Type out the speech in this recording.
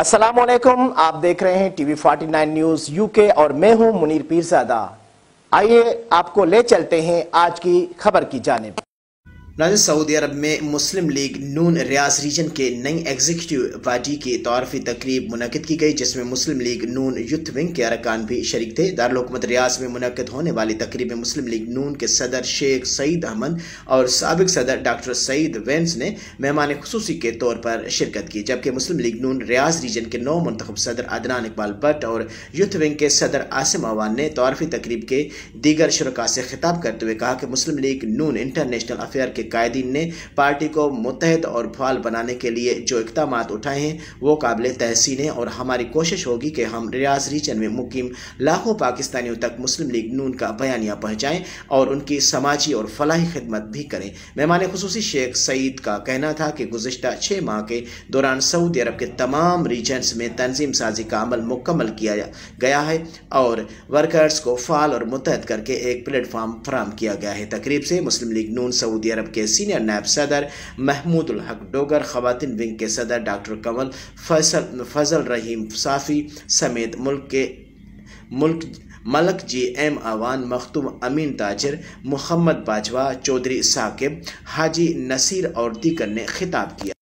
अस्सलामुअलैकुम, आप देख रहे हैं टीवी 49 न्यूज यूके और मैं हूं मुनीर पीरजादा। आइए आपको ले चलते हैं आज की खबर की जानिब। नाज़रीन, सऊदी अरब में मुस्लिम लीग नून रियाज रीजन के नई एग्जीक्यूटिव पार्टी की तौरफी तकरीब मुनक़िद की गई, जिसमें मुस्लिम लीग नून यूथ विंग के अरकान भी शरीक थे। दारुल हुकूमत रियाज में मुनक़िद होने वाली तकरीब में मुस्लिम लीग नून के सदर शेख सईद अहमद और साबिक सदर डॉक्टर सईद वेंस ने मेहमान खुसूसी के तौर पर शिरकत की, जबकि मुस्लिम लीग नून रियाज रीजन के नौ मुंतखब सदर अदनान इकबाल भट्ट और यूथ विंग के सदर आसिम अवान ने तौरफी तकरीब के दीगर शुरका से खिताब करते हुए कहा कि मुस्लिम लीग नून इंटरनेशनल अफेयर के कायदीन ने पार्टी को मुत्तहद और फाल बनाने के लिए जो इक़दामात उठाए हैं वो काबिल तहसीन है और हमारी कोशिश होगी कि हम रियाज रीजन में मुकीम लाखों पाकिस्तानियों तक मुस्लिम लीग नून का बयानिया पहुँचाएँ और उनकी समाजी और फलाही खिदमत भी करें। मेहमान खुसूसी शेख सईद का कहना था कि गुज़िश्ता 6 माह के दौरान सऊदी अरब के तमाम रीजन्स में तंजीम साजी का अमल मुकम्मल किया गया है और वर्कर्स को फाल और मुत्तहद करके एक प्लेटफार्म फराहम किया गया है। तकरीब से मुस्लिम लीग नून सऊदी अरब के सीनियर नायब सदर महमूदुल हक डोगर, खवातीन विंग के सदर डॉक्टर कमल फजल रहीम साफ़ी समेत मलक जी एम आवान, मखतूम अमीन ताजिर, मोहम्मद बाजवा, चौधरी साकिब, हाजी नसीर और दीगर ने खिताब किया।